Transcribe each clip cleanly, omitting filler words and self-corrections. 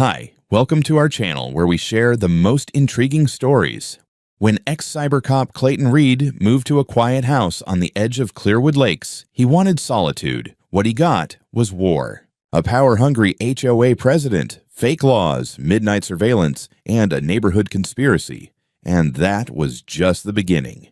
Hi, welcome to our channel where we share the most intriguing stories. When ex-cyber cop Clayton Reed moved to a quiet house on the edge of Clearwood Lakes, he wanted solitude. What he got was war. A power-hungry HOA president, fake laws, midnight surveillance, and a neighborhood conspiracy. And that was just the beginning.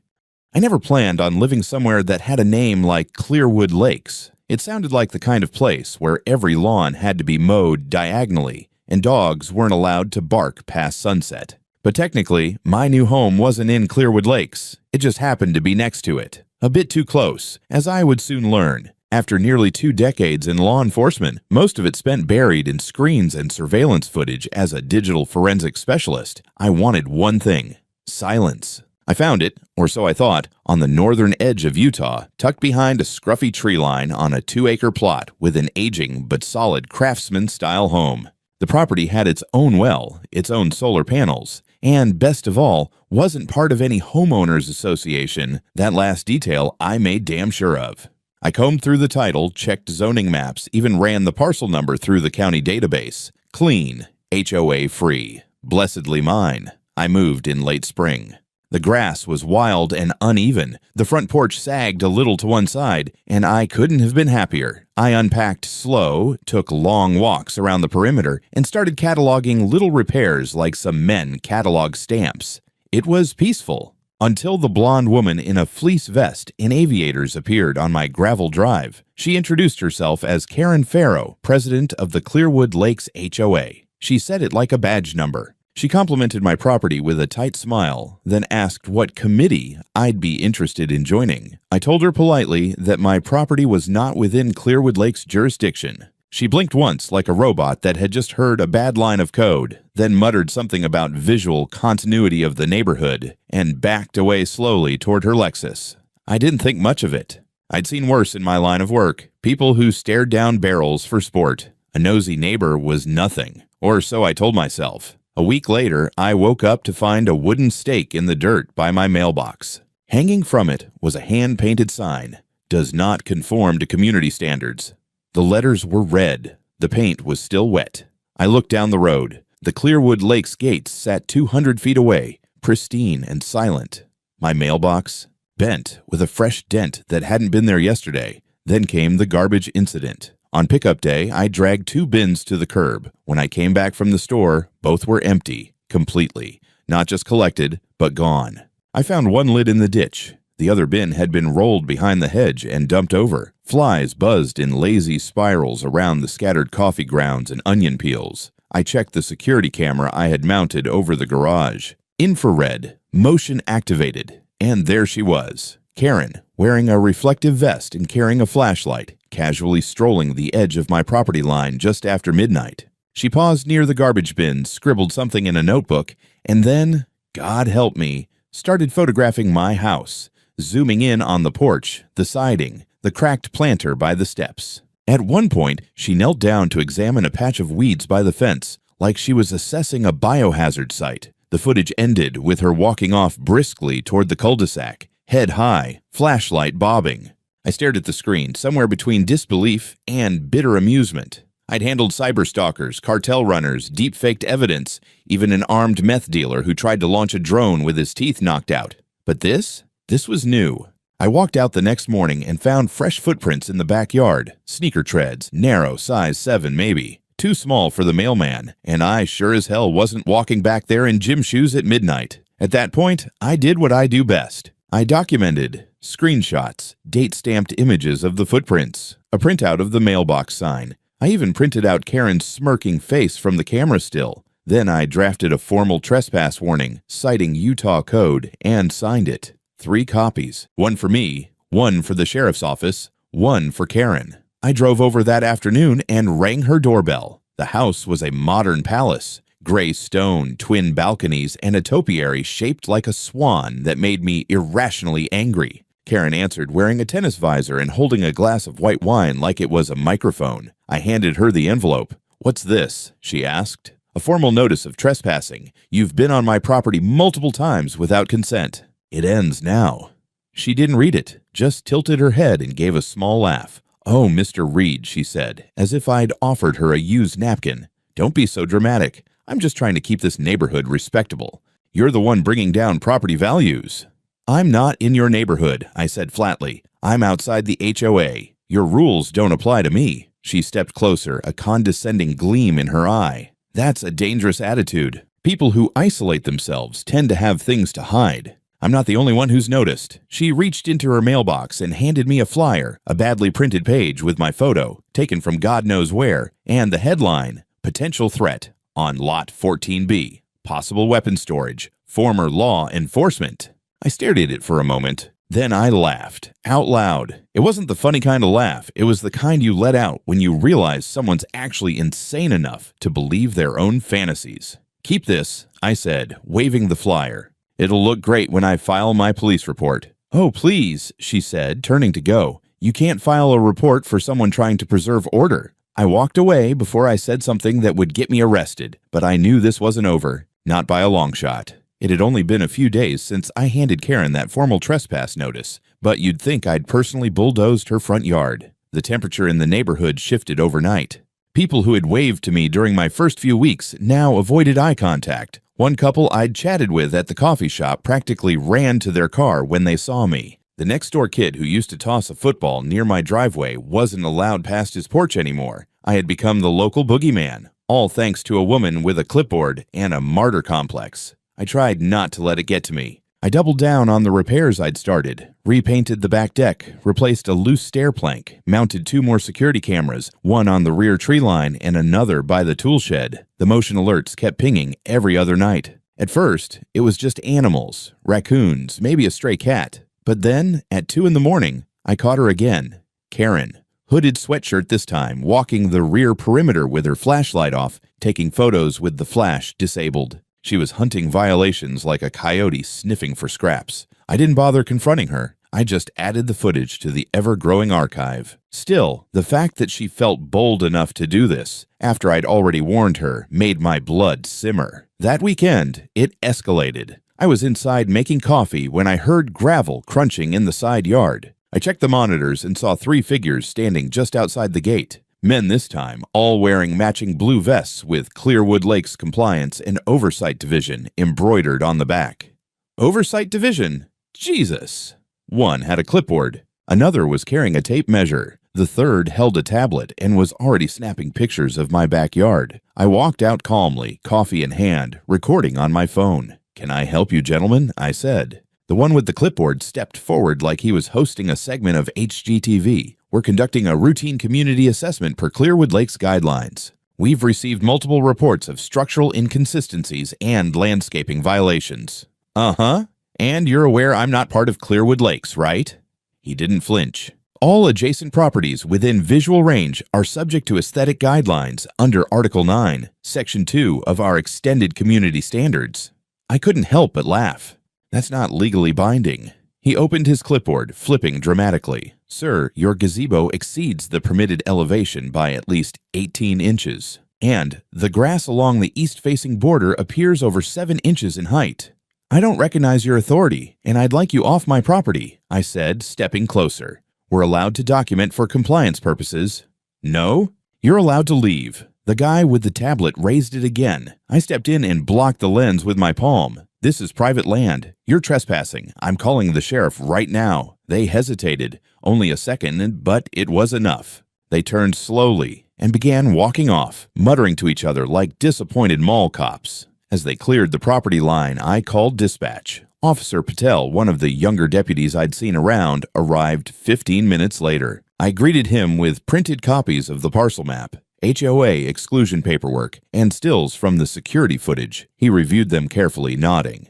I never planned on living somewhere that had a name like Clearwood Lakes. It sounded like the kind of place where every lawn had to be mowed diagonally, and dogs weren't allowed to bark past sunset. But technically, my new home wasn't in Clearwood Lakes. It just happened to be next to it. A bit too close, as I would soon learn. After nearly 2 decades in law enforcement, most of it spent buried in screens and surveillance footage as a digital forensic specialist, I wanted one thing: silence. I found it, or so I thought, on the northern edge of Utah, tucked behind a scruffy tree line on a 2-acre plot with an aging but solid craftsman-style home. The property had its own well, its own solar panels, and best of all, wasn't part of any homeowners association. That last detail I made damn sure of. I combed through the title, checked zoning maps, even ran the parcel number through the county database. Clean, HOA free, blessedly mine. I moved in late spring. The grass was wild and uneven, the front porch sagged a little to one side, and I couldn't have been happier. I unpacked slow, took long walks around the perimeter, and started cataloging little repairs like some men catalog stamps. It was peaceful, until the blonde woman in a fleece vest and aviators appeared on my gravel drive. She introduced herself as Karen Farrow, president of the Clearwood Lakes HOA. She said it like a badge number. She complimented my property with a tight smile, then asked what committee I'd be interested in joining. I told her politely that my property was not within Clearwood Lake's jurisdiction. She blinked once like a robot that had just heard a bad line of code, then muttered something about visual continuity of the neighborhood, and backed away slowly toward her Lexus. I didn't think much of it. I'd seen worse in my line of work, people who stared down barrels for sport. A nosy neighbor was nothing, or so I told myself. A week later, I woke up to find a wooden stake in the dirt by my mailbox. Hanging from it was a hand-painted sign, "Does not conform to community standards." The letters were red. The paint was still wet. I looked down the road. The Clearwood Lakes gates sat 200 feet away, pristine and silent. My mailbox? Bent, with a fresh dent that hadn't been there yesterday. Then came the garbage incident. On pickup day, I dragged 2 bins to the curb. When I came back from the store, both were empty, completely. Not just collected, but gone. I found one lid in the ditch. The other bin had been rolled behind the hedge and dumped over. Flies buzzed in lazy spirals around the scattered coffee grounds and onion peels. I checked the security camera I had mounted over the garage. Infrared, motion activated, and there she was. Karen, wearing a reflective vest and carrying a flashlight, casually strolling the edge of my property line just after midnight. She paused near the garbage bin, scribbled something in a notebook, and then, God help me, started photographing my house, zooming in on the porch, the siding, the cracked planter by the steps. At one point, she knelt down to examine a patch of weeds by the fence, like she was assessing a biohazard site. The footage ended with her walking off briskly toward the cul-de-sac, head high, flashlight bobbing. I stared at the screen, somewhere between disbelief and bitter amusement. I'd handled cyberstalkers, cartel runners, deep-faked evidence, even an armed meth dealer who tried to launch a drone with his teeth knocked out. But this was new. I walked out the next morning and found fresh footprints in the backyard. Sneaker treads, narrow, size 7 maybe. Too small for the mailman, and I sure as hell wasn't walking back there in gym shoes at midnight. At that point, I did what I do best. I documented screenshots, date-stamped images of the footprints, a printout of the mailbox sign. I even printed out Karen's smirking face from the camera still. Then I drafted a formal trespass warning, citing Utah code, and signed it. 3 copies, one for me, one for the sheriff's office, one for Karen. I drove over that afternoon and rang her doorbell. The house was a modern palace. Gray stone, twin balconies, and a topiary shaped like a swan that made me irrationally angry. Karen answered wearing a tennis visor and holding a glass of white wine like it was a microphone. I handed her the envelope. "What's this?" she asked. "A formal notice of trespassing. You've been on my property multiple times without consent. It ends now." She didn't read it, just tilted her head and gave a small laugh. "Oh, Mr. Reed," she said, as if I'd offered her a used napkin. Don't be so dramatic. I'm just trying to keep this neighborhood respectable. You're the one bringing down property values." "I'm not in your neighborhood," I said flatly. "I'm outside the HOA. Your rules don't apply to me." She stepped closer, a condescending gleam in her eye. "That's a dangerous attitude. People who isolate themselves tend to have things to hide. I'm not the only one who's noticed." She reached into her mailbox and handed me a flyer, a badly printed page with my photo, taken from God knows where, and the headline, "Potential Threat on Lot 14B. Possible Weapon Storage. Former Law Enforcement." I stared at it for a moment. Then I laughed, out loud. It wasn't the funny kind of laugh. It was the kind you let out when you realize someone's actually insane enough to believe their own fantasies. "Keep this," I said, waving the flyer. "It'll look great when I file my police report." "Oh, please," she said, turning to go. "You can't file a report for someone trying to preserve order." I walked away before I said something that would get me arrested, but I knew this wasn't over. Not by a long shot. It had only been a few days since I handed Karen that formal trespass notice, but you'd think I'd personally bulldozed her front yard. The temperature in the neighborhood shifted overnight. People who had waved to me during my first few weeks now avoided eye contact. One couple I'd chatted with at the coffee shop practically ran to their car when they saw me. The next-door kid who used to toss a football near my driveway wasn't allowed past his porch anymore. I had become the local boogeyman, all thanks to a woman with a clipboard and a martyr complex. I tried not to let it get to me. I doubled down on the repairs I'd started, repainted the back deck, replaced a loose stair plank, mounted 2 more security cameras, one on the rear tree line and another by the tool shed. The motion alerts kept pinging every other night. At first, it was just animals, raccoons, maybe a stray cat. But then, at 2 in the morning, I caught her again. Karen, hooded sweatshirt this time, walking the rear perimeter with her flashlight off, taking photos with the flash disabled. She was hunting violations like a coyote sniffing for scraps. I didn't bother confronting her. I just added the footage to the ever-growing archive. Still, the fact that she felt bold enough to do this, after I'd already warned her, made my blood simmer. That weekend, it escalated. I was inside making coffee when I heard gravel crunching in the side yard. I checked the monitors and saw 3 figures standing just outside the gate. Men this time, all wearing matching blue vests with Clearwood Lakes Compliance and Oversight Division embroidered on the back. Oversight Division? Jesus! One had a clipboard. Another was carrying a tape measure. The third held a tablet and was already snapping pictures of my backyard. I walked out calmly, coffee in hand, recording on my phone. "Can I help you, gentlemen?" I said. The one with the clipboard stepped forward like he was hosting a segment of HGTV. "We're conducting a routine community assessment per Clearwood Lakes guidelines. We've received multiple reports of structural inconsistencies and landscaping violations." "Uh-huh. And you're aware I'm not part of Clearwood Lakes, right?" He didn't flinch. "All adjacent properties within visual range are subject to aesthetic guidelines under Article 9, Section 2 of our Extended Community Standards." I couldn't help but laugh. "That's not legally binding." He opened his clipboard, flipping dramatically. "Sir, your gazebo exceeds the permitted elevation by at least 18 inches. And the grass along the east-facing border appears over 7 inches in height. I don't recognize your authority, and I'd like you off my property," I said, stepping closer. "We're allowed to document for compliance purposes." "No? You're allowed to leave." The guy with the tablet raised it again. I stepped in and blocked the lens with my palm. "This is private land. You're trespassing. I'm calling the sheriff right now." They hesitated. Only a second, but it was enough. They turned slowly and began walking off, muttering to each other like disappointed mall cops. As they cleared the property line, I called dispatch. Officer Patel, one of the younger deputies I'd seen around, arrived 15 minutes later. I greeted him with printed copies of the parcel map, HOA exclusion paperwork, and stills from the security footage. He reviewed them carefully, nodding.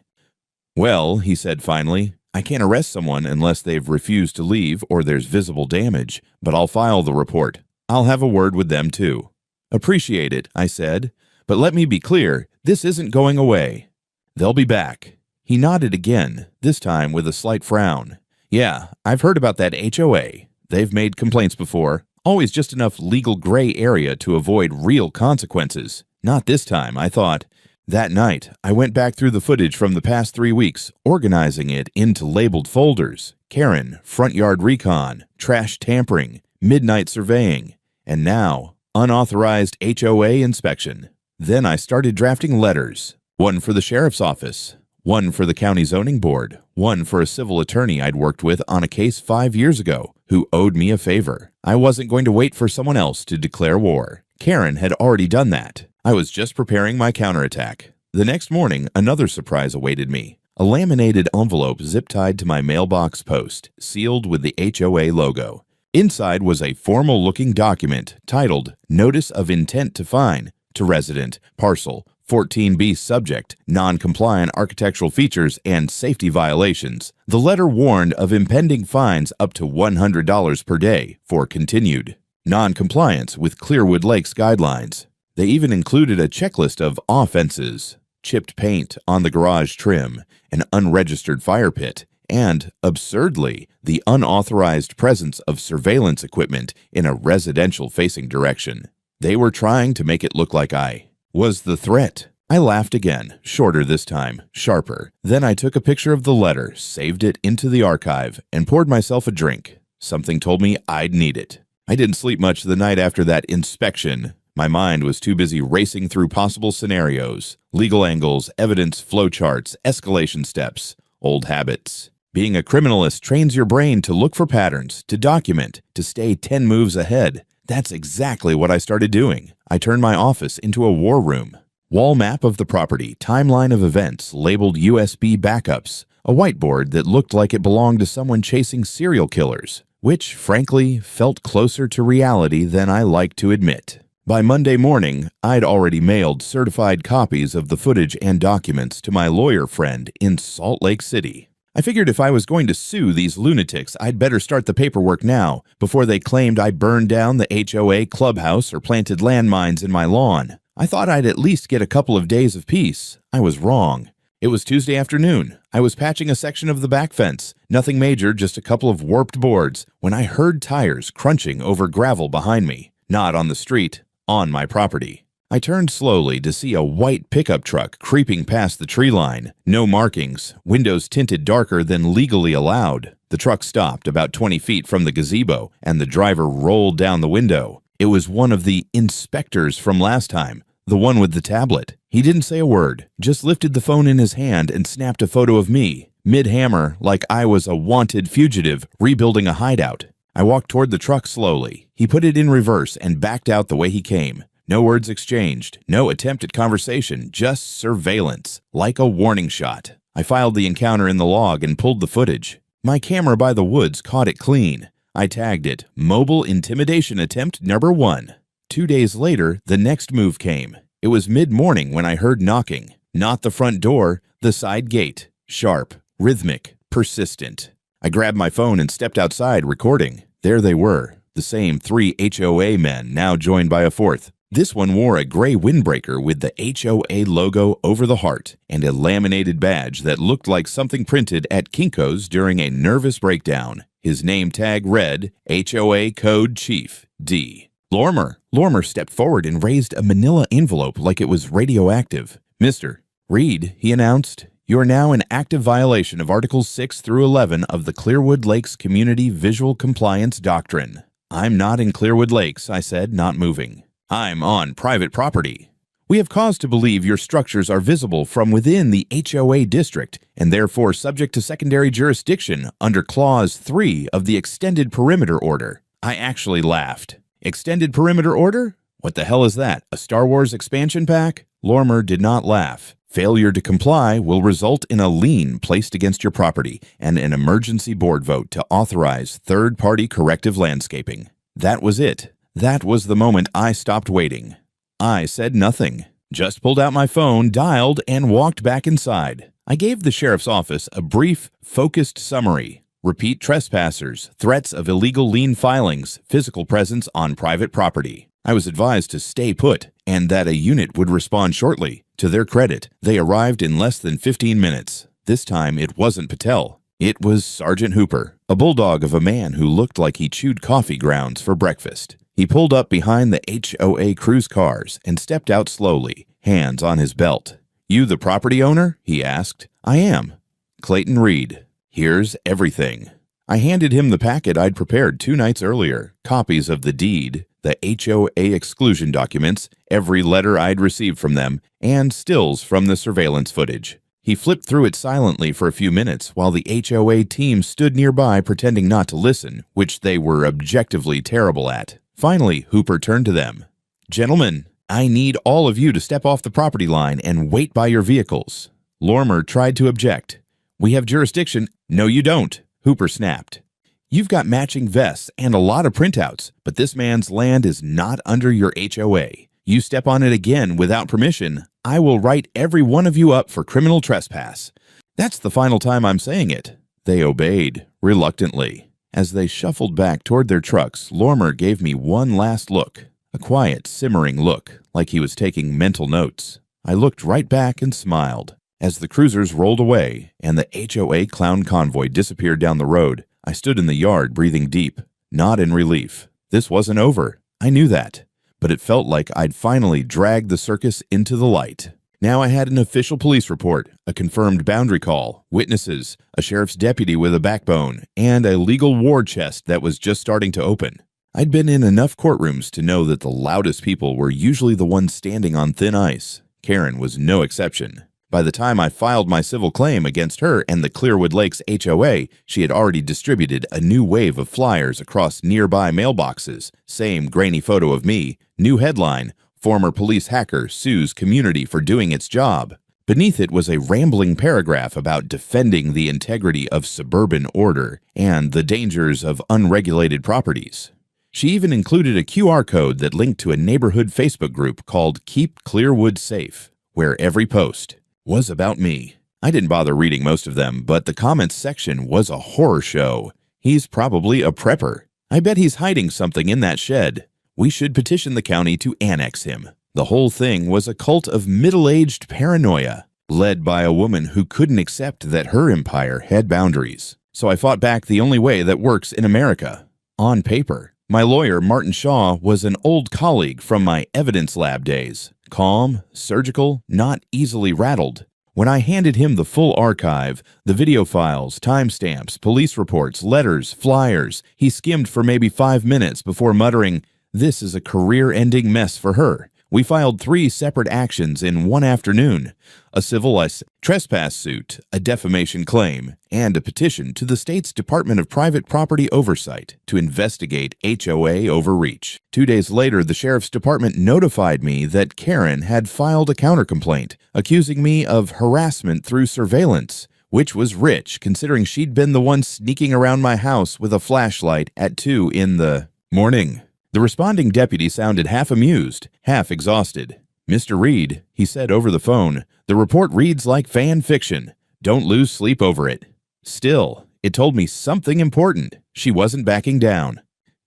"Well," he said finally, "I can't arrest someone unless they've refused to leave or there's visible damage, but I'll file the report. I'll have a word with them too." "Appreciate it," I said, "but let me be clear, this isn't going away." "They'll be back." He nodded again, this time with a slight frown. "Yeah, I've heard about that HOA. They've made complaints before. Always just enough legal gray area to avoid real consequences. Not this time, I thought. That night, I went back through the footage from the past 3 weeks, organizing it into labeled folders. Karen, front yard recon, trash tampering, midnight surveying, and now, unauthorized HOA inspection. Then I started drafting letters. One for the sheriff's office, one for the county zoning board, one for a civil attorney I'd worked with on a case 5 years ago who owed me a favor. I wasn't going to wait for someone else to declare war. Karen had already done that. I was just preparing my counterattack. The next morning, another surprise awaited me. A laminated envelope zip-tied to my mailbox post, sealed with the HOA logo. Inside was a formal-looking document titled Notice of Intent to Fine to Resident, Parcel, 14B Subject, Non-Compliant Architectural Features and Safety Violations. The letter warned of impending fines up to $100 per day for continued non-compliance with Clearwood Lakes guidelines. They even included a checklist of offenses: chipped paint on the garage trim, an unregistered fire pit, and, absurdly, the unauthorized presence of surveillance equipment in a residential-facing direction. They were trying to make it look like I was the threat. I laughed again, shorter this time, sharper. Then I took a picture of the letter, saved it into the archive, and poured myself a drink. Something told me I'd need it. I didn't sleep much the night after that inspection. My mind was too busy racing through possible scenarios, legal angles, evidence, flowcharts, escalation steps, old habits. Being a criminalist trains your brain to look for patterns, to document, to stay 10 moves ahead. That's exactly what I started doing. I turned my office into a war room. Wall map of the property, timeline of events, labeled USB backups, a whiteboard that looked like it belonged to someone chasing serial killers, which, frankly, felt closer to reality than I like to admit. By Monday morning, I'd already mailed certified copies of the footage and documents to my lawyer friend in Salt Lake City. I figured if I was going to sue these lunatics, I'd better start the paperwork now, before they claimed I burned down the HOA clubhouse or planted landmines in my lawn. I thought I'd at least get a couple of days of peace. I was wrong. It was Tuesday afternoon. I was patching a section of the back fence. Nothing major, just a couple of warped boards, when I heard tires crunching over gravel behind me. Not on the street, on my property. I turned slowly to see a white pickup truck creeping past the tree line. No markings, windows tinted darker than legally allowed. The truck stopped about 20 feet from the gazebo, and the driver rolled down the window. It was one of the inspectors from last time, the one with the tablet. He didn't say a word, just lifted the phone in his hand and snapped a photo of me, mid-hammer, like I was a wanted fugitive rebuilding a hideout. I walked toward the truck slowly. He put it in reverse and backed out the way he came. No words exchanged, no attempt at conversation, just surveillance, like a warning shot. I filed the encounter in the log and pulled the footage. My camera by the woods caught it clean. I tagged it, Mobile Intimidation Attempt Number 1. 2 days later, the next move came. It was mid-morning when I heard knocking. Not the front door, the side gate. Sharp, rhythmic, persistent. I grabbed my phone and stepped outside, recording. There they were, the same 3 HOA men, now joined by a 4th. This one wore a gray windbreaker with the HOA logo over the heart and a laminated badge that looked like something printed at Kinko's during a nervous breakdown. His name tag read, HOA Code Chief, D. Lormer stepped forward and raised a manila envelope like it was radioactive. Mr. Reed, he announced, you are now in active violation of Articles 6 through 11 of the Clearwood Lakes Community Visual Compliance Doctrine. I'm not in Clearwood Lakes, I said, not moving. I'm on private property. We have cause to believe your structures are visible from within the HOA district and therefore subject to secondary jurisdiction under Clause 3 of the Extended Perimeter Order. I actually laughed. Extended Perimeter Order? What the hell is that? A Star Wars expansion pack? Lormer did not laugh. Failure to comply will result in a lien placed against your property and an emergency board vote to authorize third-party corrective landscaping. That was it. That was the moment I stopped waiting. I said nothing, just pulled out my phone, dialed, and walked back inside. I gave the sheriff's office a brief, focused summary. Repeat trespassers, threats of illegal lien filings, physical presence on private property. I was advised to stay put and that a unit would respond shortly. To their credit, they arrived in less than 15 minutes. This time it wasn't Patel. It was Sergeant Hooper, a bulldog of a man who looked like he chewed coffee grounds for breakfast. He pulled up behind the HOA cruise cars and stepped out slowly, hands on his belt. You the property owner? He asked. I am. Clayton Reed. Here's everything. I handed him the packet I'd prepared 2 nights earlier, copies of the deed, the HOA exclusion documents, every letter I'd received from them, and stills from the surveillance footage. He flipped through it silently for a few minutes while the HOA team stood nearby pretending not to listen, which they were objectively terrible at. Finally, Hooper turned to them. "Gentlemen, I need all of you to step off the property line and wait by your vehicles." Lormer tried to object. "We have jurisdiction." "No, you don't," Hooper snapped. "You've got matching vests and a lot of printouts, but this man's land is not under your HOA. You step on it again without permission, I will write every one of you up for criminal trespass. That's the final time I'm saying it." They obeyed, reluctantly. As they shuffled back toward their trucks, Lormer gave me one last look, a quiet, simmering look, like he was taking mental notes. I looked right back and smiled. As the cruisers rolled away and the HOA clown convoy disappeared down the road, I stood in the yard breathing deep, not in relief. This wasn't over. I knew that. But it felt like I'd finally dragged the circus into the light. Now I had an official police report, a confirmed boundary call, witnesses, a sheriff's deputy with a backbone, and a legal war chest that was just starting to open. I'd been in enough courtrooms to know that the loudest people were usually the ones standing on thin ice. Karen was no exception. By the time I filed my civil claim against her and the Clearwood Lakes HOA, she had already distributed a new wave of flyers across nearby mailboxes. Same grainy photo of me, new headline, "Former police hacker sues community for doing its job." Beneath it was a rambling paragraph about defending the integrity of suburban order and the dangers of unregulated properties. She even included a QR code that linked to a neighborhood Facebook group called Keep Clearwood Safe, where every post was about me. I didn't bother reading most of them, but the comments section was a horror show. "He's probably a prepper. I bet he's hiding something in that shed. We should petition the county to annex him." The whole thing was a cult of middle-aged paranoia, led by a woman who couldn't accept that her empire had boundaries. So I fought back the only way that works in America, on paper. My lawyer, Martin Shaw, was an old colleague from my evidence lab days. Calm, surgical, not easily rattled. When I handed him the full archive, the video files, timestamps, police reports, letters, flyers, he skimmed for maybe 5 minutes before muttering, "This is a career-ending mess for her." We filed 3 separate actions in one afternoon: a civil trespass suit, a defamation claim, and a petition to the state's Department of Private Property Oversight to investigate HOA overreach. 2 days later, the sheriff's department notified me that Karen had filed a countercomplaint, accusing me of harassment through surveillance, which was rich considering she'd been the one sneaking around my house with a flashlight at 2 in the morning. The responding deputy sounded half amused, half exhausted. "Mr. Reed," he said over the phone, "the report reads like fan fiction. Don't lose sleep over it." Still, it told me something important. She wasn't backing down.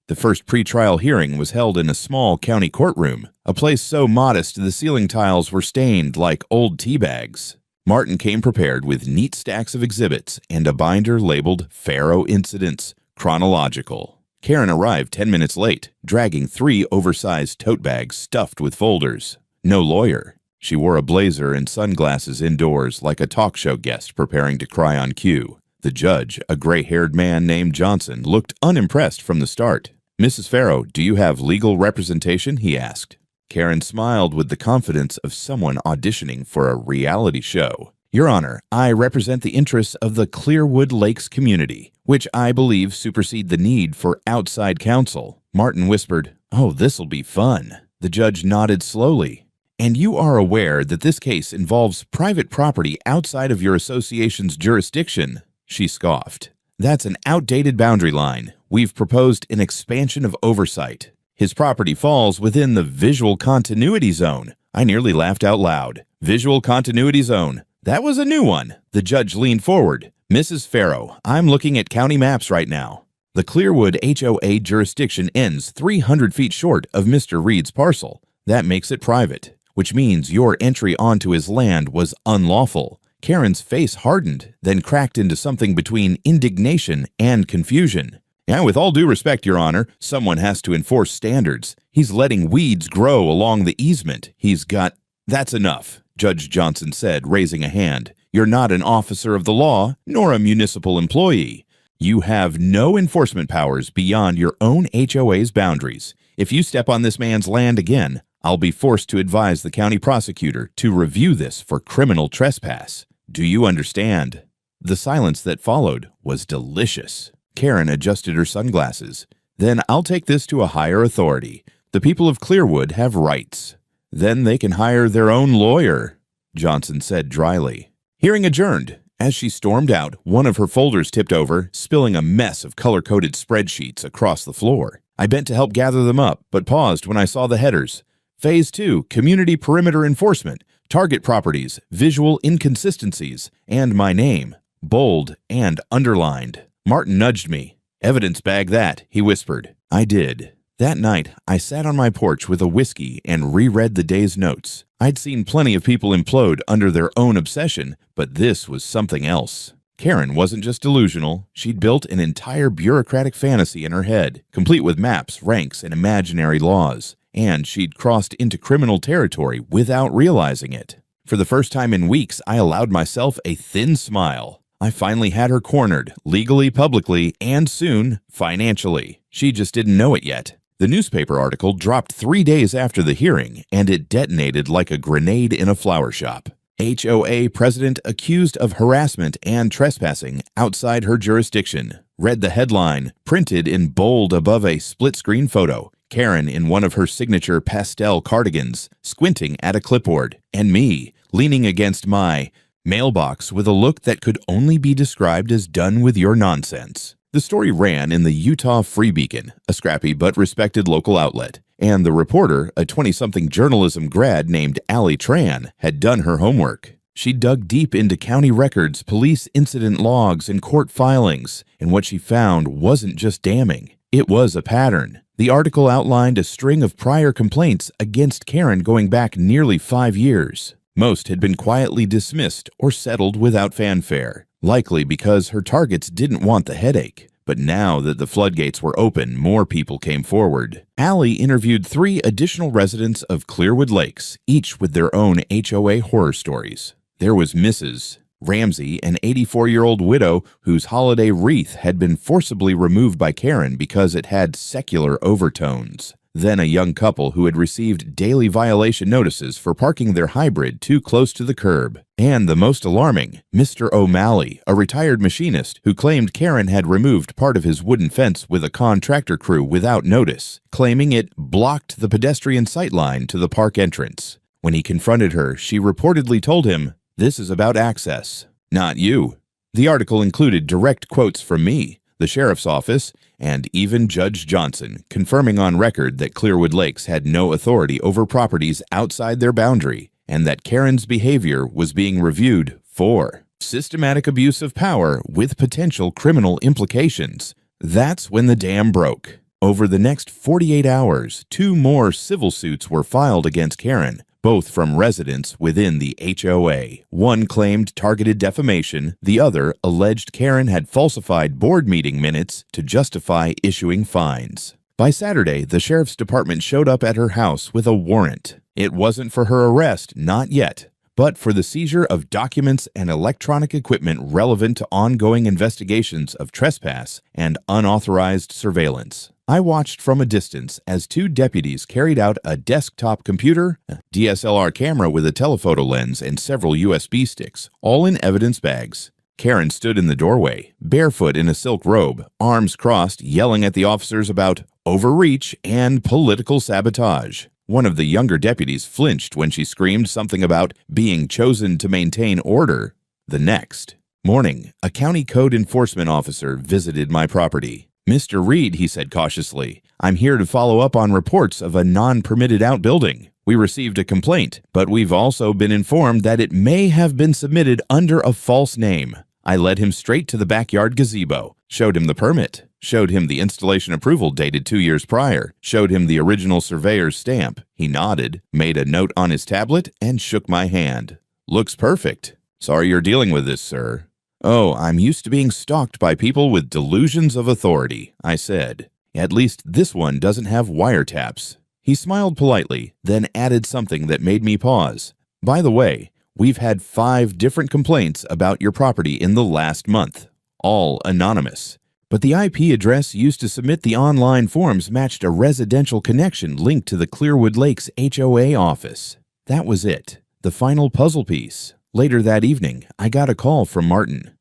The first pretrial hearing was held in a small county courtroom, a place so modest the ceiling tiles were stained like old tea bags. Martin came prepared with neat stacks of exhibits and a binder labeled Faro Incidents, Chronological. Karen arrived 10 minutes late, dragging 3 oversized tote bags stuffed with folders. No lawyer. She wore a blazer and sunglasses indoors like a talk show guest preparing to cry on cue. The judge, a gray-haired man named Johnson, looked unimpressed from the start. "Mrs. Faro, do you have legal representation?" he asked. Karen smiled with the confidence of someone auditioning for a reality show. "Your Honor, I represent the interests of the Clearwood Lakes community, which I believe supersede the need for outside counsel." Martin whispered, "Oh, this'll be fun." The judge nodded slowly. "And you are aware that this case involves private property outside of your association's jurisdiction?" She scoffed. "That's an outdated boundary line. We've proposed an expansion of oversight. His property falls within the visual continuity zone." I nearly laughed out loud. Visual continuity zone. That was a new one. The judge leaned forward. "Mrs. Faro, I'm looking at county maps right now. The Clearwood HOA jurisdiction ends 300 feet short of Mr. Reed's parcel. That makes it private, which means your entry onto his land was unlawful." Karen's face hardened, then cracked into something between indignation and confusion. "Yeah, with all due respect, Your Honor, someone has to enforce standards. He's letting weeds grow along the easement. He's got—" "That's enough," Judge Johnson said, raising a hand. "You're not an officer of the law, nor a municipal employee. You have no enforcement powers beyond your own HOA's boundaries. If you step on this man's land again, I'll be forced to advise the county prosecutor to review this for criminal trespass. Do you understand?" The silence that followed was delicious. Karen adjusted her sunglasses. "Then I'll take this to a higher authority. The people of Clearwood have rights. Then they can hire their own lawyer," Johnson said dryly. Hearing adjourned. As she stormed out, one of her folders tipped over, spilling a mess of color-coded spreadsheets across the floor. I bent to help gather them up, but paused when I saw the headers. Phase 2, Community Perimeter Enforcement, Target Properties, Visual Inconsistencies, and my name, bold and underlined. Martin nudged me. "Evidence bag that," he whispered. I did. That night, I sat on my porch with a whiskey and reread the day's notes. I'd seen plenty of people implode under their own obsession, but this was something else. Karen wasn't just delusional. She'd built an entire bureaucratic fantasy in her head, complete with maps, ranks, and imaginary laws. And she'd crossed into criminal territory without realizing it. For the first time in weeks, I allowed myself a thin smile. I finally had her cornered, legally, publicly, and soon, financially. She just didn't know it yet. The newspaper article dropped 3 days after the hearing, and it detonated like a grenade in a flower shop. HOA president accused of harassment and trespassing outside her jurisdiction. Read the headline, printed in bold above a split-screen photo. Karen in one of her signature pastel cardigans, squinting at a clipboard, and me, leaning against my mailbox with a look that could only be described as done with your nonsense. The story ran in the Utah Free Beacon, a scrappy but respected local outlet, and the reporter, a 20-something journalism grad named Allie Tran, had done her homework. She dug deep into county records, police incident logs, and court filings, and what she found wasn't just damning. It was a pattern. The article outlined a string of prior complaints against Karen going back nearly 5 years. Most had been quietly dismissed or settled without fanfare, likely because her targets didn't want the headache. But now that the floodgates were open, more people came forward. Allie interviewed 3 additional residents of Clearwood Lakes, each with their own HOA horror stories. There was Mrs. Ramsey, an 84-year-old widow whose holiday wreath had been forcibly removed by Karen because it had secular overtones. Then a young couple who had received daily violation notices for parking their hybrid too close to the curb. And the most alarming, Mr. O'Malley, a retired machinist who claimed Karen had removed part of his wooden fence with a contractor crew without notice, claiming it blocked the pedestrian sightline to the park entrance. When he confronted her, she reportedly told him, "This is about access, not you." The article included direct quotes from me, the sheriff's office, and even Judge Johnson, confirming on record that Clearwood Lakes had no authority over properties outside their boundary, and that Karen's behavior was being reviewed for systematic abuse of power with potential criminal implications. That's when the dam broke. Over the next 48 hours, 2 more civil suits were filed against Karen, both from residents within the HOA. One claimed targeted defamation, the other alleged Karen had falsified board meeting minutes to justify issuing fines. By Saturday, the sheriff's department showed up at her house with a warrant. It wasn't for her arrest, not yet, but for the seizure of documents and electronic equipment relevant to ongoing investigations of trespass and unauthorized surveillance. I watched from a distance as 2 deputies carried out a desktop computer, a DSLR camera with a telephoto lens, and several USB sticks, all in evidence bags. Karen stood in the doorway, barefoot in a silk robe, arms crossed, yelling at the officers about overreach and political sabotage. One of the younger deputies flinched when she screamed something about being chosen to maintain order. The next morning, a county code enforcement officer visited my property. "Mr. Reed," he said cautiously, "I'm here to follow up on reports of a non-permitted outbuilding. We received a complaint, but we've also been informed that it may have been submitted under a false name." I led him straight to the backyard gazebo, showed him the permit, showed him the installation approval dated 2 years prior, showed him the original surveyor's stamp. He nodded, made a note on his tablet, and shook my hand. "Looks perfect. Sorry you're dealing with this, sir." "Oh, I'm used to being stalked by people with delusions of authority," I said. "At least this one doesn't have wiretaps." He smiled politely, then added something that made me pause. "By the way, we've had 5 different complaints about your property in the last month, all anonymous. But the IP address used to submit the online forms matched a residential connection linked to the Clearwood Lakes HOA office. That was it, the final puzzle piece. Later that evening, I got a call from Martin.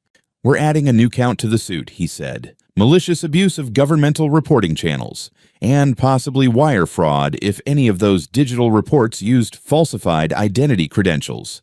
"We're adding a new count to the suit," he said. "Malicious abuse of governmental reporting channels, and possibly wire fraud if any of those digital reports used falsified identity credentials."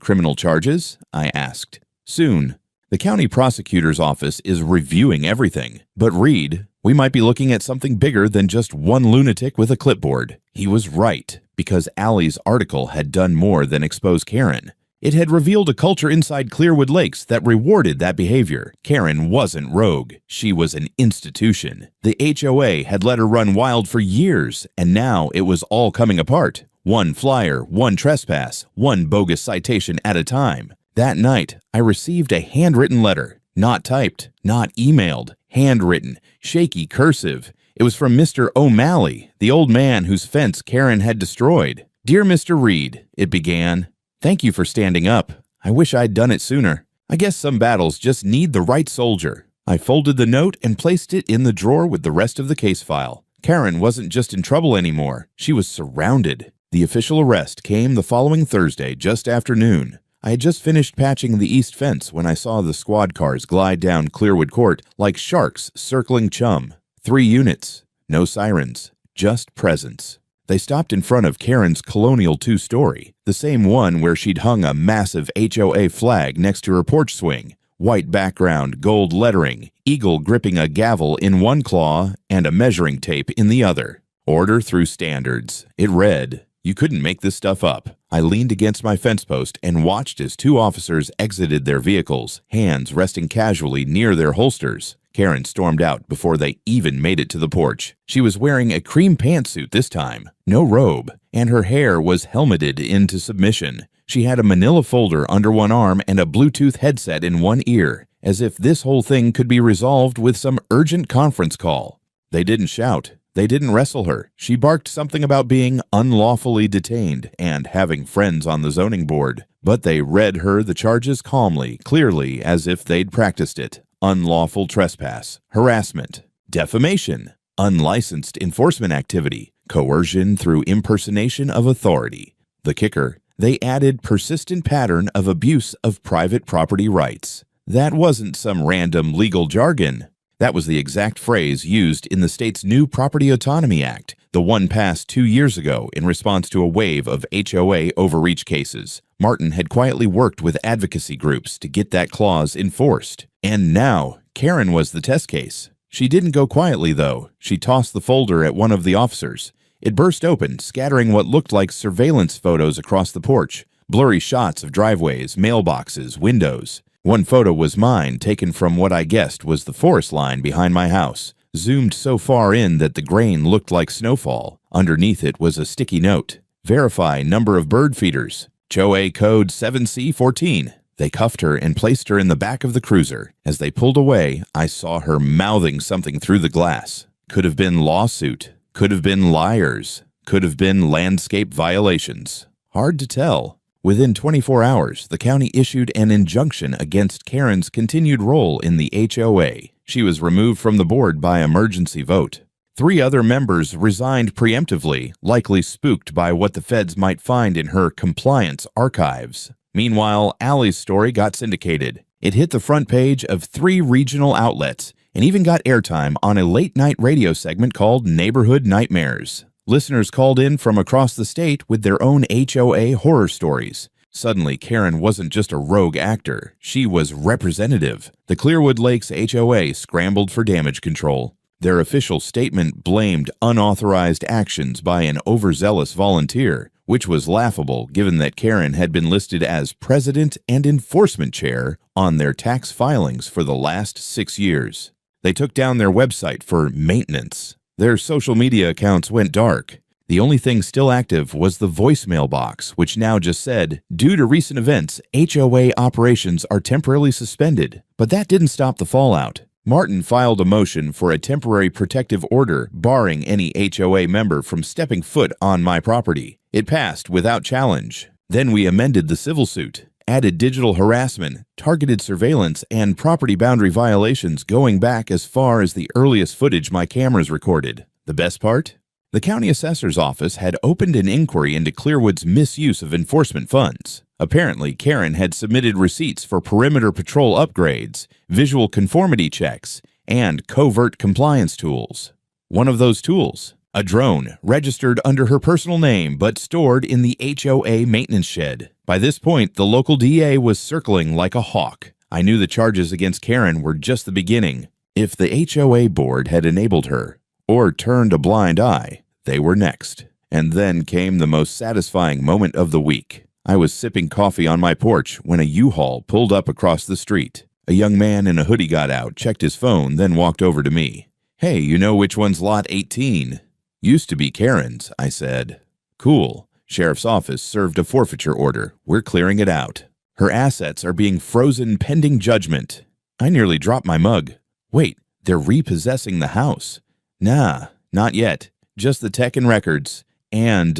"Criminal charges?" I asked. "Soon. The county prosecutor's office is reviewing everything. But Reed, we might be looking at something bigger than just one lunatic with a clipboard." He was right, because Allie's article had done more than expose Karen. It had revealed a culture inside Clearwood Lakes that rewarded that behavior. Karen wasn't rogue. She was an institution. The HOA had let her run wild for years, and now it was all coming apart. One flyer, one trespass, one bogus citation at a time. That night, I received a handwritten letter. Not typed, not emailed, handwritten, shaky cursive. It was from Mr. O'Malley, the old man whose fence Karen had destroyed. "Dear Mr. Reed," it began. "Thank you for standing up. I wish I'd done it sooner. I guess some battles just need the right soldier." I folded the note and placed it in the drawer with the rest of the case file. Karen wasn't just in trouble anymore. She was surrounded. The official arrest came the following Thursday, just after noon. I had just finished patching the east fence when I saw the squad cars glide down Clearwood Court like sharks circling chum. 3 units, no sirens, just presence. They stopped in front of Karen's colonial 2-story, the same one where she'd hung a massive HOA flag next to her porch swing. White background, gold lettering, eagle gripping a gavel in one claw and a measuring tape in the other. Order through standards. It read, "You couldn't make this stuff up." I leaned against my fence post and watched as 2 officers exited their vehicles, hands resting casually near their holsters. Karen stormed out before they even made it to the porch. She was wearing a cream pantsuit this time, no robe, and her hair was helmeted into submission. She had a manila folder under one arm and a Bluetooth headset in one ear, as if this whole thing could be resolved with some urgent conference call. They didn't shout. They didn't wrestle her. She barked something about being unlawfully detained and having friends on the zoning board. But they read her the charges calmly, clearly, as if they'd practiced it. Unlawful trespass, harassment, defamation, unlicensed enforcement activity, coercion through impersonation of authority. The kicker, they added persistent pattern of abuse of private property rights. That wasn't some random legal jargon. That was the exact phrase used in the state's new Property Autonomy Act, the one passed 2 years ago in response to a wave of HOA overreach cases. Martin had quietly worked with advocacy groups to get that clause enforced. And now, Karen was the test case. She didn't go quietly, though. She tossed the folder at one of the officers. It burst open, scattering what looked like surveillance photos across the porch, blurry shots of driveways, mailboxes, windows. One photo was mine, taken from what I guessed was the forest line behind my house, zoomed so far in that the grain looked like snowfall. Underneath it was a sticky note. "Verify number of bird feeders. HOA code 7C14. They cuffed her and placed her in the back of the cruiser. As they pulled away, I saw her mouthing something through the glass. Could have been lawsuit. Could have been liars. Could have been landscape violations. Hard to tell. Within 24 hours, the county issued an injunction against Karen's continued role in the HOA. She was removed from the board by emergency vote. 3 other members resigned preemptively, likely spooked by what the feds might find in her compliance archives. Meanwhile, Allie's story got syndicated. It hit the front page of 3 regional outlets and even got airtime on a late-night radio segment called Neighborhood Nightmares. Listeners called in from across the state with their own HOA horror stories. Suddenly, Karen wasn't just a rogue actor. She was representative. The Clearwood Lakes HOA scrambled for damage control. Their official statement blamed unauthorized actions by an overzealous volunteer, which was laughable given that Karen had been listed as president and enforcement chair on their tax filings for the last 6 years. They took down their website for maintenance. Their social media accounts went dark. The only thing still active was the voicemail box, which now just said, "Due to recent events, HOA operations are temporarily suspended." But that didn't stop the fallout. Martin filed a motion for a temporary protective order barring any HOA member from stepping foot on my property. It passed without challenge. Then we amended the civil suit, added digital harassment, targeted surveillance, and property boundary violations going back as far as the earliest footage my cameras recorded. The best part? The county assessor's office had opened an inquiry into Clearwood's misuse of enforcement funds. Apparently, Karen had submitted receipts for perimeter patrol upgrades, visual conformity checks, and covert compliance tools. One of those tools, a drone registered under her personal name but stored in the HOA maintenance shed. By this point, the local DA was circling like a hawk. I knew the charges against Karen were just the beginning. If the HOA board had enabled her, or turned a blind eye, they were next. And then came the most satisfying moment of the week. I was sipping coffee on my porch when a U-Haul pulled up across the street. A young man in a hoodie got out, checked his phone, then walked over to me. "Hey, you know which one's lot 18? "Used to be Karen's," I said. "Cool. Sheriff's office served a forfeiture order. We're clearing it out. Her assets are being frozen pending judgment." I nearly dropped my mug. Wait, they're repossessing the house. Nah, not yet. Just the tech and records. And,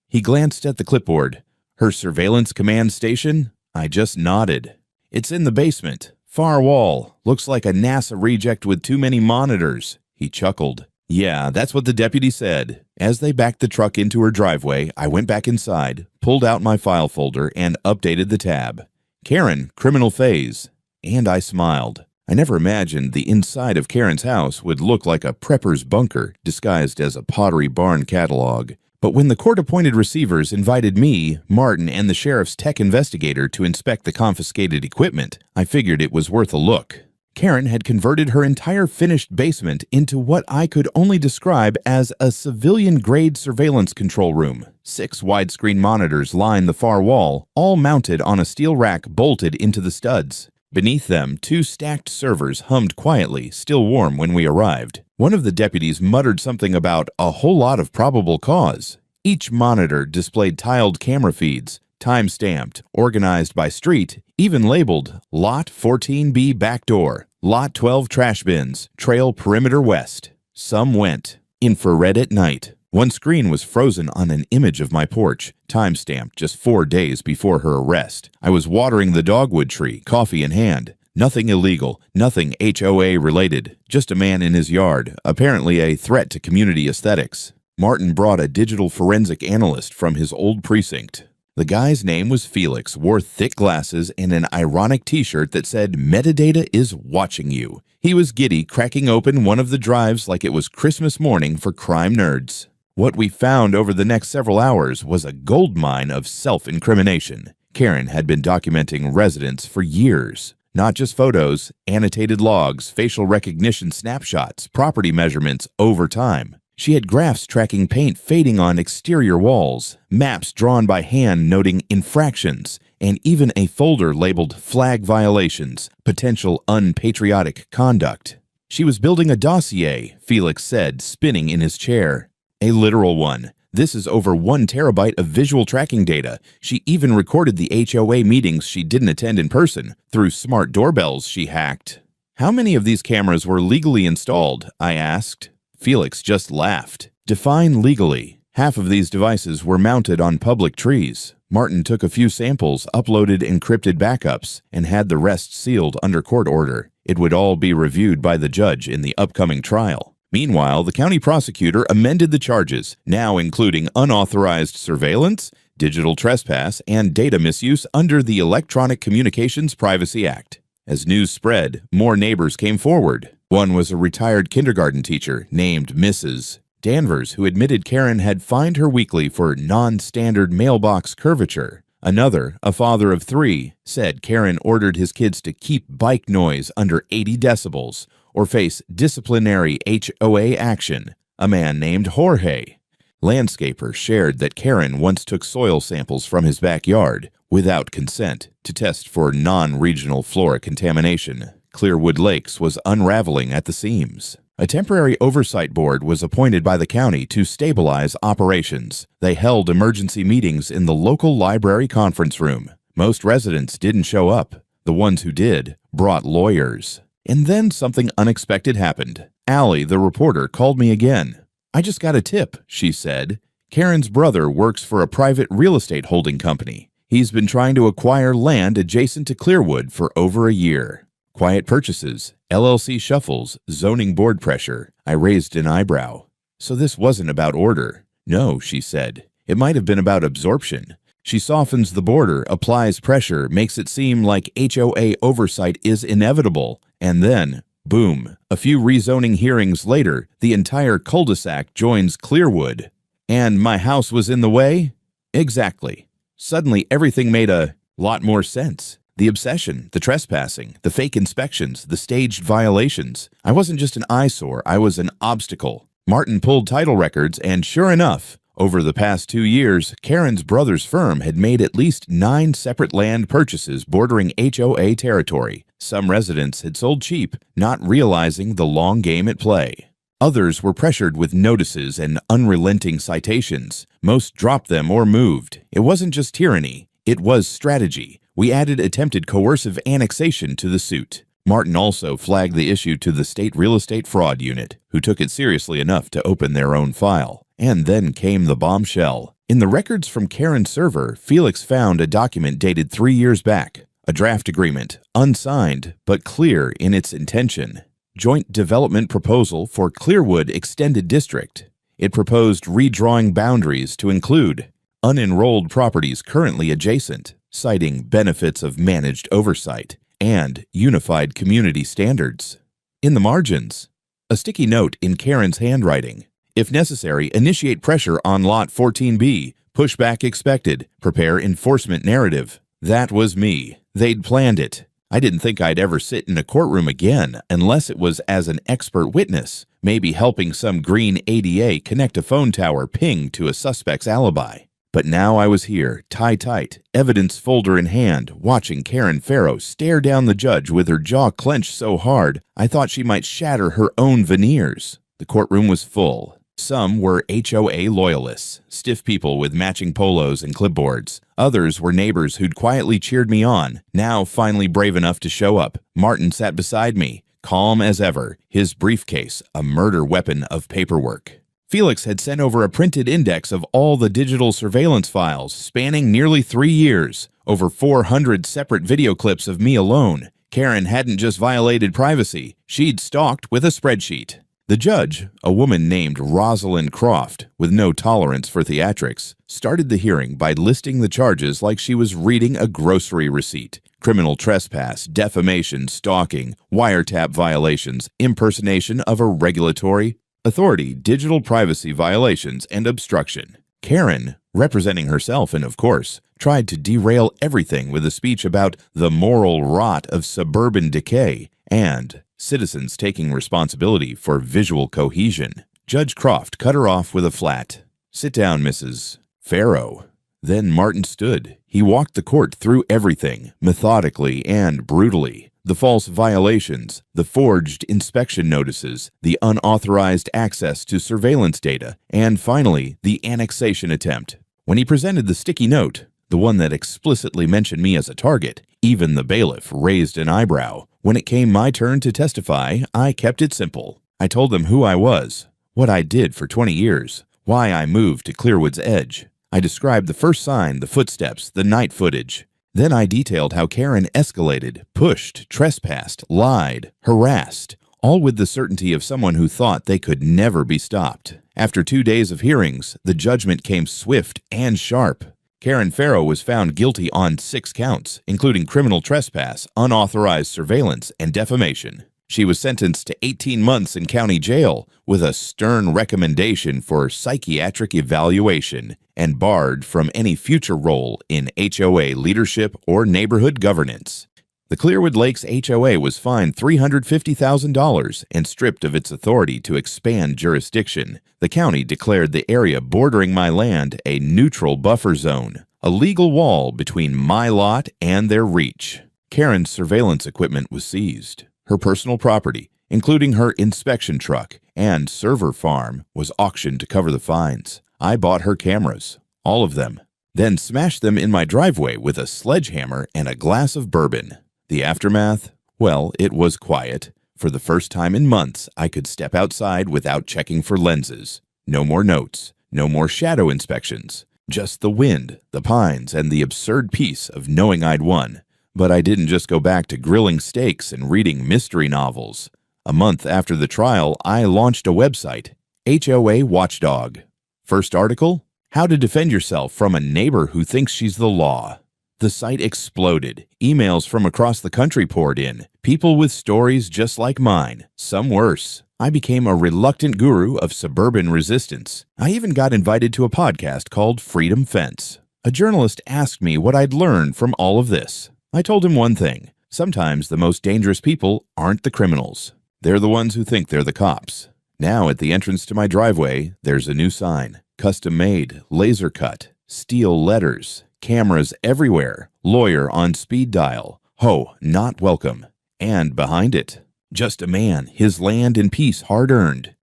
He glanced at the clipboard. "Her surveillance command station?" I just nodded. "It's in the basement. Far wall. Looks like a NASA reject with too many monitors." He chuckled. "Yeah, that's what the deputy said." As they backed the truck into her driveway, I went back inside, pulled out my file folder, and updated the tab. Karen, criminal phase. And I smiled. I never imagined the inside of Karen's house would look like a prepper's bunker disguised as a Pottery Barn catalog. But when the court-appointed receivers invited me, Martin, and the sheriff's tech investigator to inspect the confiscated equipment, I figured it was worth a look. Karen had converted her entire finished basement into what I could only describe as a civilian-grade surveillance control room. 6 widescreen monitors line the far wall, all mounted on a steel rack bolted into the studs. Beneath them, 2 stacked servers hummed quietly, still warm when we arrived. One of the deputies muttered something about a whole lot of probable cause. Each monitor displayed tiled camera feeds, time-stamped, organized by street, even labeled Lot 14B Back Door, Lot 12 Trash Bins, Trail Perimeter West. Some went infrared at night. One screen was frozen on an image of my porch, time-stamped just 4 days before her arrest. I was watering the dogwood tree, coffee in hand. Nothing illegal, nothing HOA-related, just a man in his yard, apparently a threat to community aesthetics. Martin brought a digital forensic analyst from his old precinct. The guy's name was Felix, wore thick glasses and an ironic t-shirt that said, "Metadata is watching you." He was giddy, cracking open one of the drives like it was Christmas morning for crime nerds. What we found over the next several hours was a goldmine of self-incrimination. Karen had been documenting residents for years. Not just photos, annotated logs, facial recognition snapshots, property measurements over time. She had graphs tracking paint fading on exterior walls, maps drawn by hand noting infractions, and even a folder labeled flag violations, potential unpatriotic conduct. She was building a dossier, Felix said, spinning in his chair. A literal one. This is over 1 terabyte of visual tracking data. She even recorded the HOA meetings she didn't attend in person through smart doorbells she hacked. "How many of these cameras were legally installed?" I asked. Felix just laughed. "Define legally." Half of these devices were mounted on public trees. Martin took a few samples, uploaded encrypted backups, and had the rest sealed under court order. It would all be reviewed by the judge in the upcoming trial. Meanwhile, the county prosecutor amended the charges, now including unauthorized surveillance, digital trespass, and data misuse under the Electronic Communications Privacy Act. As news spread, more neighbors came forward. One was a retired kindergarten teacher named Mrs. Danvers, who admitted Karen had fined her weekly for non-standard mailbox curvature. Another, a father of 3, said Karen ordered his kids to keep bike noise under 80 decibels or face disciplinary HOA action. A man named Jorge. Landscaper shared that Karen once took soil samples from his backyard without consent to test for non-regional flora contamination. Clearwood Lakes was unraveling at the seams. A temporary oversight board was appointed by the county to stabilize operations. They held emergency meetings in the local library conference room. Most residents didn't show up. The ones who did brought lawyers. And then something unexpected happened. Allie, the reporter, called me again. "I just got a tip," she said. "Karen's brother works for a private real estate holding company. He's been trying to acquire land adjacent to Clearwood for over a year. Quiet purchases, LLC shuffles, zoning board pressure. I raised an eyebrow. So this wasn't about order. No, she said. It might have been about absorption. She softens the border, applies pressure, makes it seem like HOA oversight is inevitable, and then, boom, a few rezoning hearings later, the entire cul-de-sac joins Clearwood. And my house was in the way? Exactly. Suddenly, everything made a lot more sense. The obsession, the trespassing, the fake inspections, the staged violations. I wasn't just an eyesore, I was an obstacle. Martin pulled title records, and sure enough, over the past 2 years, Karen's brother's firm had made at least 9 separate land purchases bordering HOA territory. Some residents had sold cheap, not realizing the long game at play. Others were pressured with notices and unrelenting citations. Most dropped them or moved. It wasn't just tyranny, it was strategy. We added attempted coercive annexation to the suit. Martin also flagged the issue to the State Real Estate Fraud Unit, who took it seriously enough to open their own file. And then came the bombshell. In the records from Karen's server, Felix found a document dated 3 years back. A draft agreement, unsigned, but clear in its intention. Joint development proposal for Clearwood Extended District. It proposed redrawing boundaries to include unenrolled properties currently adjacent, citing benefits of managed oversight, and unified community standards. In the margins, a sticky note in Karen's handwriting. If necessary, initiate pressure on Lot 14B. Pushback expected. Prepare enforcement narrative. That was me. They'd planned it. I didn't think I'd ever sit in a courtroom again unless it was as an expert witness, maybe helping some green ADA connect a phone tower ping to a suspect's alibi. But now I was here, tie tight, evidence folder in hand, watching Karen Farrow stare down the judge with her jaw clenched so hard I thought she might shatter her own veneers. The courtroom was full. Some were HOA loyalists, stiff people with matching polos and clipboards. Others were neighbors who'd quietly cheered me on, now finally brave enough to show up. Martin sat beside me, calm as ever, his briefcase a murder weapon of paperwork. Felix had sent over a printed index of all the digital surveillance files spanning nearly 3 years, over 400 separate video clips of me alone. Karen hadn't just violated privacy, she'd stalked with a spreadsheet. The judge, a woman named Rosalind Croft, with no tolerance for theatrics, started the hearing by listing the charges like she was reading a grocery receipt. Criminal trespass, defamation, stalking, wiretap violations, impersonation of a regulatory authority, digital privacy violations, and obstruction. Karen, representing herself and of course, tried to derail everything with a speech about the moral rot of suburban decay and citizens taking responsibility for visual cohesion. Judge Croft cut her off with a flat, "Sit down, Mrs. Farrow." Then Martin stood. He walked the court through everything, methodically and brutally. The false violations, the forged inspection notices, the unauthorized access to surveillance data, and finally, the annexation attempt. When he presented the sticky note, the one that explicitly mentioned me as a target, even the bailiff raised an eyebrow. When it came my turn to testify, I kept it simple. I told them who I was, what I did for 20 years, why I moved to Clearwood's edge. I described the first sign, the footsteps, the night footage. Then I detailed how Karen escalated, pushed, trespassed, lied, harassed, all with the certainty of someone who thought they could never be stopped. After 2 days of hearings, the judgment came swift and sharp. Karen Farrow was found guilty on 6 counts, including criminal trespass, unauthorized surveillance, and defamation. She was sentenced to 18 months in county jail with a stern recommendation for psychiatric evaluation and barred from any future role in HOA leadership or neighborhood governance. The Clearwood Lakes HOA was fined $350,000 and stripped of its authority to expand jurisdiction. The county declared the area bordering my land a neutral buffer zone, a legal wall between my lot and their reach. Karen's surveillance equipment was seized. Her personal property, including her inspection truck and server farm, was auctioned to cover the fines. I bought her cameras, all of them, then smashed them in my driveway with a sledgehammer and a glass of bourbon. The aftermath? Well, it was quiet. For the first time in months, I could step outside without checking for lenses. No more notes, no more shadow inspections. Just the wind, the pines, and the absurd peace of knowing I'd won. But I didn't just go back to grilling steaks and reading mystery novels. A month after the trial, I launched a website, HOA Watchdog. First article, How to Defend Yourself from a Neighbor Who Thinks She's the Law. The site exploded. Emails from across the country poured in. People with stories just like mine, some worse. I became a reluctant guru of suburban resistance. I even got invited to a podcast called Freedom Fence. A journalist asked me what I'd learned from all of this. I told him one thing. Sometimes the most dangerous people aren't the criminals. They're the ones who think they're the cops. Now at the entrance to my driveway, there's a new sign. Custom made, laser cut, steel letters, cameras everywhere, lawyer on speed dial, ho, not welcome. And behind it, just a man, his land and peace hard-earned.